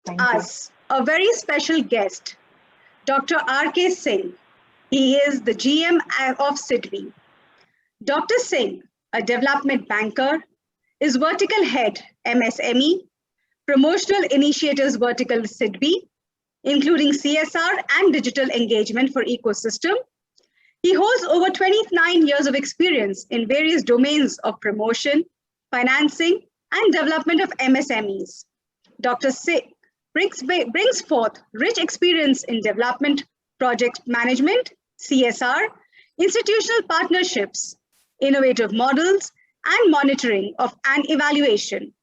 Thank you. us a very special guest, Dr. R.K. Singh. He is the GM of SIDBI. Dr. Singh, a development banker, is vertical head MSME, promotional initiatives vertical SIDBI, including CSR and digital engagement for ecosystem. He holds over 29 years of experience in various domains of promotion, financing, and development of MSMEs. Dr. Singh brings forth rich experience in development, project management, CSR, institutional partnerships, innovative models, and monitoring of and evaluation.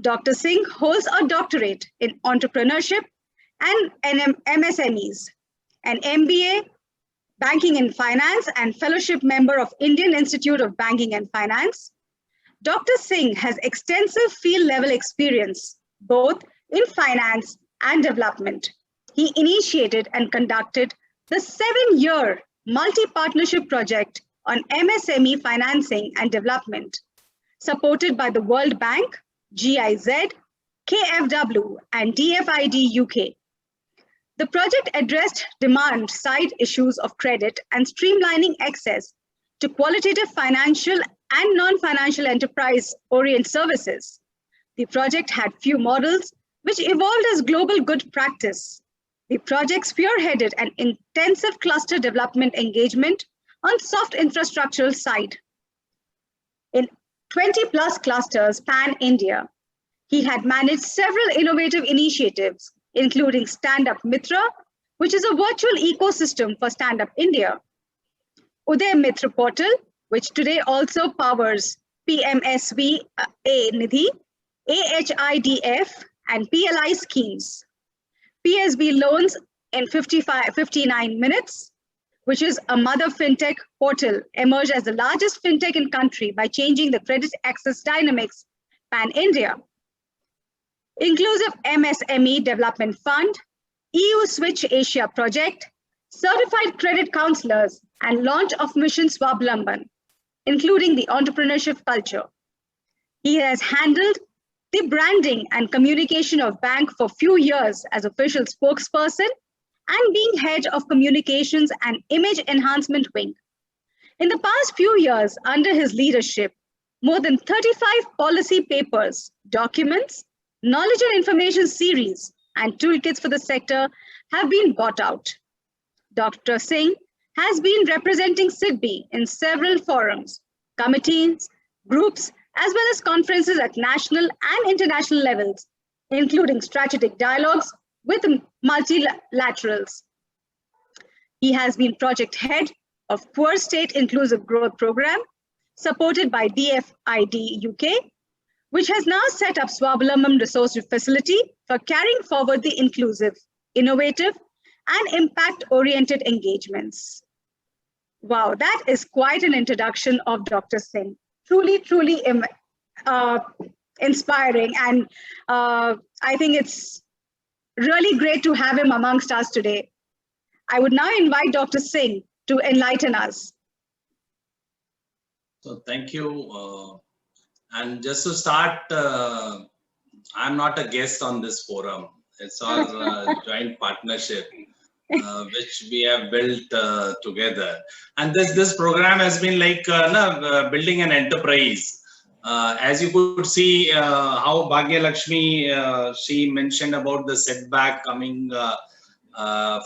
Dr. Singh holds a doctorate in entrepreneurship and MSMEs, an MBA Banking and Finance, and fellowship member of Indian Institute of Banking and Finance. Dr. Singh has extensive field level experience, both in finance and development. He initiated and conducted the 7-year multi-partnership project on MSME financing and development, supported by the World Bank, GIZ, KFW, and DFID UK. The project addressed demand-side issues of credit and streamlining access to qualitative financial and non-financial enterprise-oriented services. The project had few models which evolved as global good practice. The project spearheaded an intensive cluster development engagement on soft infrastructural side. In 20+ clusters pan-India, he had managed several innovative initiatives, including Stand Up Mitra, which is a virtual ecosystem for Stand Up India, Uday Mitra Portal, which today also powers PMSVA Nidhi, AHIDF, and PLI schemes, PSB loans in 59 minutes, which is a mother fintech portal, emerged as the largest fintech in country by changing the credit access dynamics pan-India. Inclusive MSME Development Fund, EU Switch Asia project, certified credit counselors, and launch of Mission Swabhalamban, including the entrepreneurship culture. He has handled the branding and communication of bank for few years as official spokesperson and being head of communications and image enhancement wing. In the past few years, under his leadership, more than 35 policy papers, documents, knowledge and information series, and toolkits for the sector have been brought out. Dr. Singh has been representing SIDBI in several forums, committees, groups, as well as conferences at national and international levels, including strategic dialogues with multilaterals. He has been project head of Poor State Inclusive Growth Program, supported by DFID UK, which has now set up Swabhalamban Resource Facility for carrying forward the inclusive, innovative, and impact-oriented engagements. Wow, that is quite an introduction of Dr. Singh. Truly, truly inspiring. And I think it's really great to have him amongst us today. I would now invite Dr. Singh to enlighten us. So thank you. And just to start, I'm not a guest on this forum. It's our joint partnership, which we have built together. And this program has been like building an enterprise. As you could see how Bhagya Lakshmi, she mentioned about the setback coming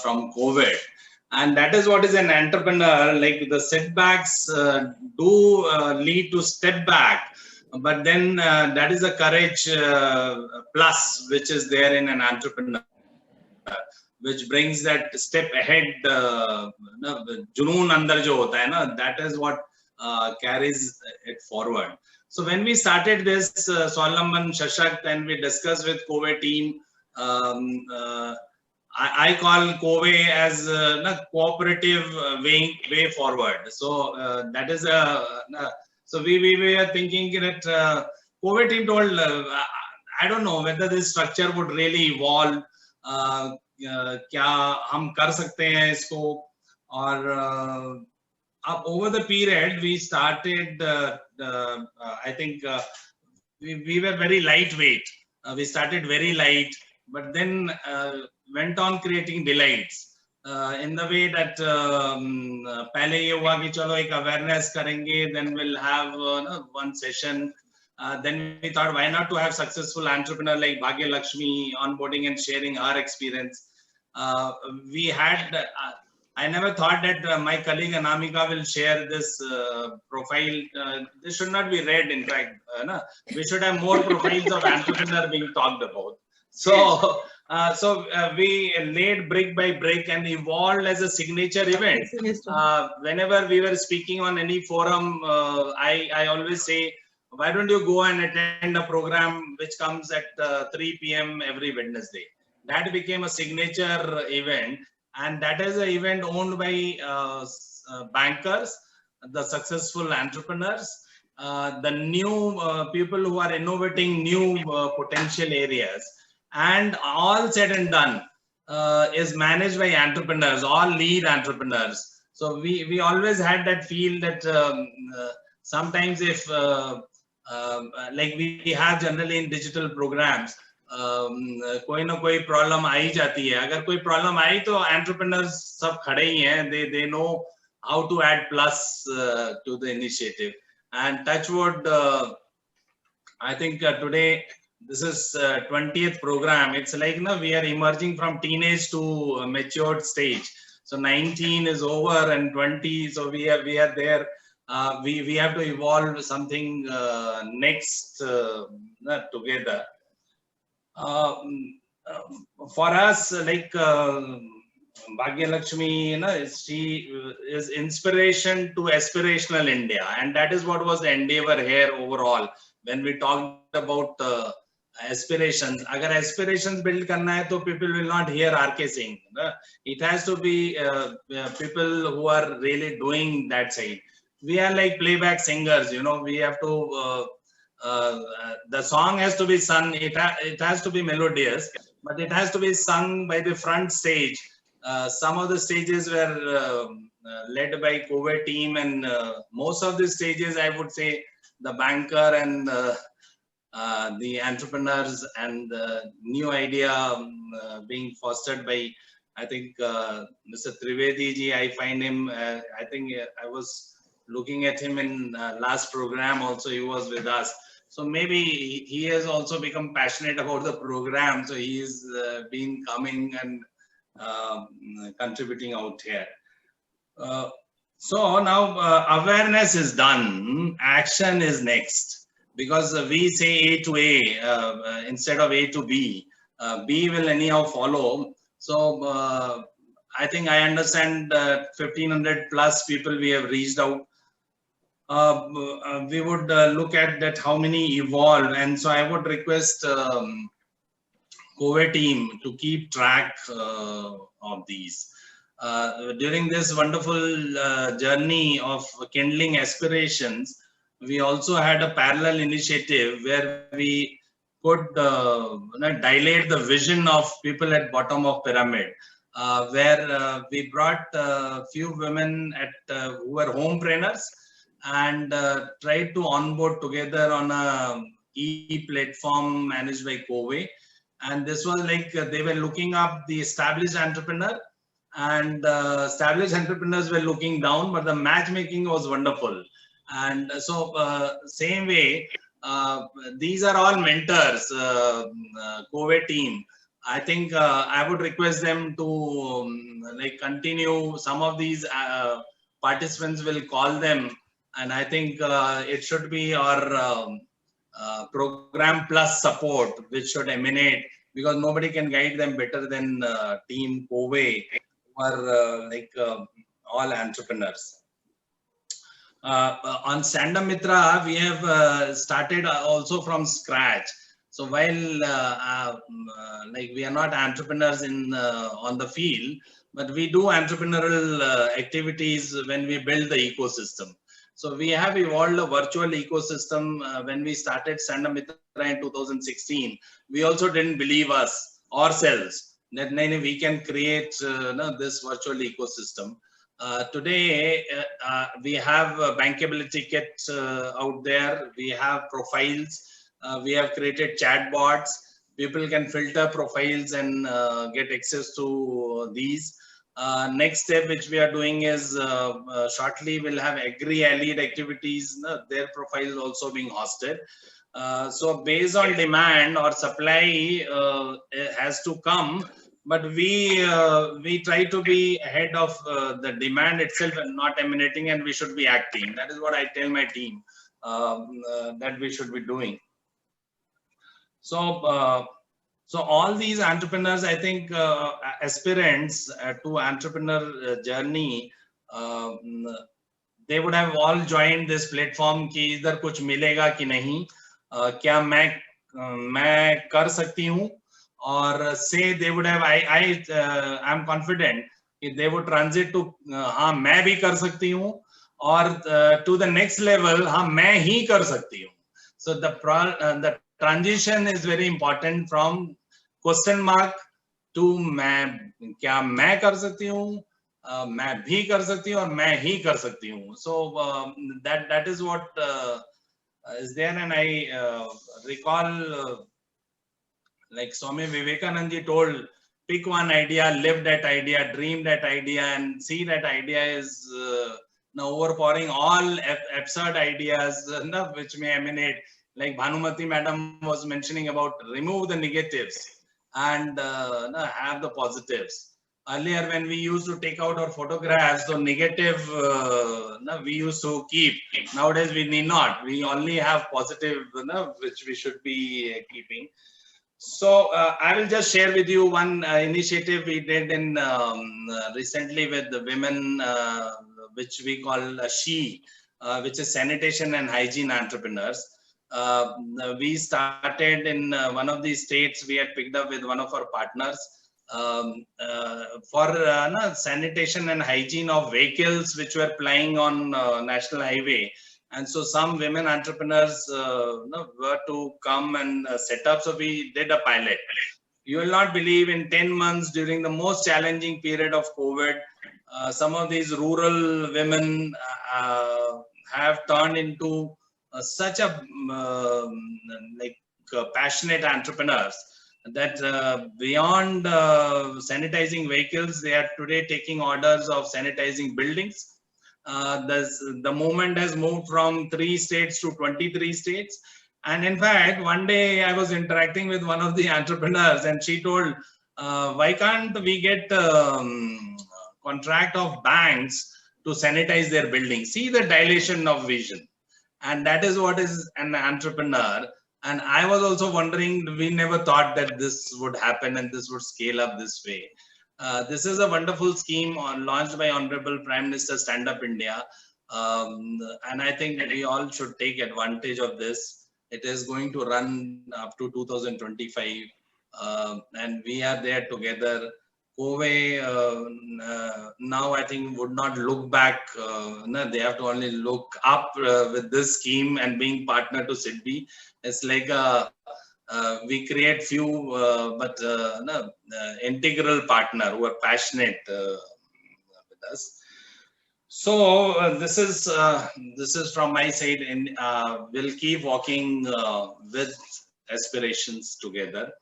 from COVID. And that is what is an entrepreneur, like the setbacks do lead to step back. But then that is a courage plus, which is there in an entrepreneur, which brings that step ahead. Junoon andar jo hota hai na, that is what carries it forward. So when we started this Swabhalamban Shashakt and we discussed with COVE team, I call COVE as a cooperative way forward. So that is so we were thinking that COVE team told, I don't know whether this structure would really evolve. क्या हम कर सकते हैं इसको, और over the period we started, I think we were very lightweight. We started very light, but then went on creating delights in the way that पहले ये हुआ कि चलो एक awareness करेंगे, then we'll have one session. Then we thought, why not to have successful entrepreneur like Bhagya Lakshmi onboarding and sharing our experience. We had, I never thought that my colleague Anamika will share this profile. This should not be read, in fact. We should have more profiles of entrepreneur being talked about. So, we laid brick by brick and evolved as a signature event. Whenever we were speaking on any forum, I always say, why don't you go and attend a program which comes at 3 p.m. every Wednesday? That became a signature event, and that is an event owned by bankers, the successful entrepreneurs, the new people who are innovating new potential areas, and all said and done is managed by entrepreneurs, all lead entrepreneurs. So we always had that feel that sometimes if like we have generally in digital programs, कोई ना कोई problem आ ही जाती है. अगर कोई problem आई तो entrepreneurs सब खड़े ही हैं. they know how to add plus to the initiative. And touchwood, I think today this is 20th program. It's like we are emerging from teenage to matured stage. So 19 is over and 20, so we are there. We have to evolve something next together. For us, like Bhagya Lakshmi, she is inspiration to aspirational India, and that is what was the endeavor here overall. When we talked about aspirations, agar aspirations build karna hai, to people will not hear RK Singh. It has to be people who are really doing that side. We are like playback singers, we have to, the song has to be sung, it has to be melodious, but it has to be sung by the front stage. Some of the stages were led by COVID team, and most of the stages, I would say, the banker and the entrepreneurs and the new idea being fostered by, I think, Mr. Trivedi ji. I find him, I think I was looking at him in last program also, he was with us. So maybe he has also become passionate about the program. So he's been coming and contributing out here. So now awareness is done, action is next. Because we say A to A instead of A to B. B will anyhow follow. So I think I understand 1,500 plus people we have reached out. We would look at that how many evolve, and so I would request COVID team to keep track of these. During this wonderful journey of kindling aspirations, we also had a parallel initiative where we could dilate the vision of people at bottom of pyramid, where we brought a few women who were homepreneurs and tried to onboard together on a e-platform managed by Covey. And this was like they were looking up the established entrepreneur, and established entrepreneurs were looking down, but the matchmaking was wonderful. And so same way, these are all mentors, Covey team. I think I would request them to like continue. Some of these participants will call them, and I think it should be our program plus support, which should emanate, because nobody can guide them better than team Covey, who are like all entrepreneurs. On Stand-Up Mitra, we have started also from scratch. So while like we are not entrepreneurs in on the field, but we do entrepreneurial activities when we build the ecosystem. So we have evolved a virtual ecosystem. When we started Stand-Up Mitra in 2016, we also didn't believe ourselves that we can create this virtual ecosystem. Today, we have bankability kits out there. We have profiles. We have created chatbots. people can filter profiles and get access to these. Next step which we are doing is shortly we'll have agri-allied activities, their profile also being hosted. So based on demand or supply has to come, but we try to be ahead of the demand itself and not emanating, and we should be acting. That is what I tell my team that we should be doing. So so all these entrepreneurs, I think aspirants to entrepreneur journey, they would have all joined this platform कि इधर कुछ मिलेगा कि नहीं, क्या मैं कर सकती हूँ, और say they would have I'm confident कि they would transit to हाँ मैं भी कर सकती हूँ, और to the next level हाँ मैं ही कर सकती हूँ. So the transition is very important from question mark to क्या मैं कर सकती हूँ, मैं भी कर सकती हूँ और मैं ही कर सकती हूँ. So that is what is there, and I recall like Swami Vivekananda ji told, pick one idea, live that idea, dream that idea, and see that idea is now overpowering all absurd ideas which may emanate. Like Bhanumati madam was mentioning about, remove the negatives and have the positives. Earlier when we used to take out our photographs, so negative we used to keep. Nowadays we need not. We only have positive which we should be keeping. So I will just share with you one initiative we did in recently with the women, which we call SHE, which is Sanitation and Hygiene Entrepreneurs. We started in one of these states. We had picked up with one of our partners for sanitation and hygiene of vehicles which were plying on national highway. And so some women entrepreneurs were to come and set up. So we did a pilot. You will not believe, in 10 months during the most challenging period of COVID, some of these rural women have turned into such a passionate entrepreneurs that beyond sanitizing vehicles, they are today taking orders of sanitizing buildings. The movement has moved from 3 states to 23 states. And in fact, one day I was interacting with one of the entrepreneurs and she told, why can't we get contract of banks to sanitize their buildings? See the dilation of vision. And that is what is an entrepreneur. And I was also wondering, we never thought that this would happen and this would scale up this way. This is a wonderful scheme launched by Honorable Prime Minister Stand Up India. And I think we all should take advantage of this. It is going to run up to 2025. And we are there together. Powai now I think would not look back. They have to only look up with this scheme and being partner to SIDBI. It's like we create few but integral partner who are passionate with us. So this is from my side, and we'll keep walking with aspirations together.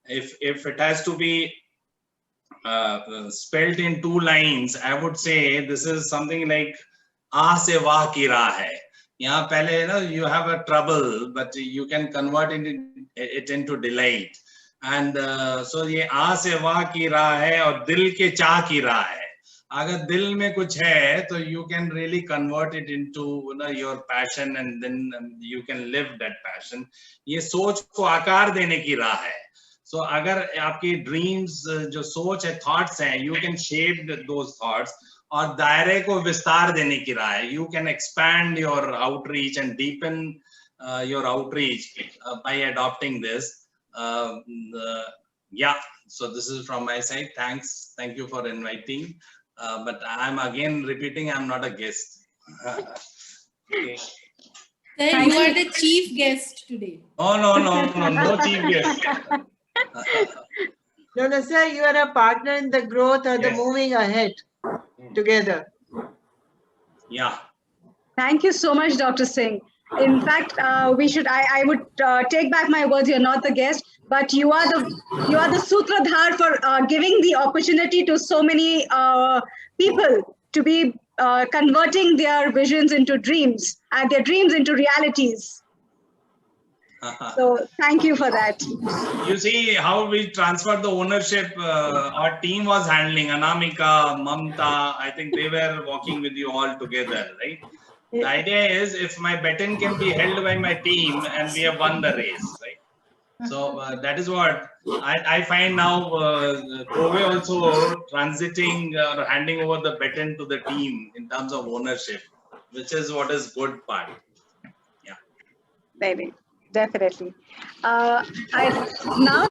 If it has to be spelled in 2 lines, I would say this is something like "Ah se wah ki raah hai." यहाँ पहले you have a trouble, but you can convert it into delight. And so ये आ से वाह की राह है और दिल के चाह की राह है. अगर दिल में कुछ है तो you can really convert it into your passion, and then you can live that passion. ये सोच को आकार देने की राह है. So अगर आपकी dreams जो सोच है, thoughts हैं, you can shape those thoughts. और दायरे को विस्तार देने की राह है. You can expand your outreach and deepen your outreach by adopting this. Yeah, so this is from my side. Thank you for inviting. But I'm again repeating, I'm not a guest. Okay. Sir, you are the chief guest today. No chief guest. No, sir, you are a partner in the growth or the moving ahead together. Yeah. Thank you so much, Dr. Singh. In fact, I would take back my words. You're not the guest, but you are the sutradhar for giving the opportunity to so many people to be converting their visions into dreams and their dreams into realities. So thank you for that. You see how we transferred the ownership. Our team was handling Anamika, Mamta. I think they were walking with you all together, right? The idea is if my baton can be held by my team and we have won the race, right? So that is what I find now. Kobe also transiting or handing over the baton to the team in terms of ownership, which is what is good part. Yeah. Maybe, definitely. I now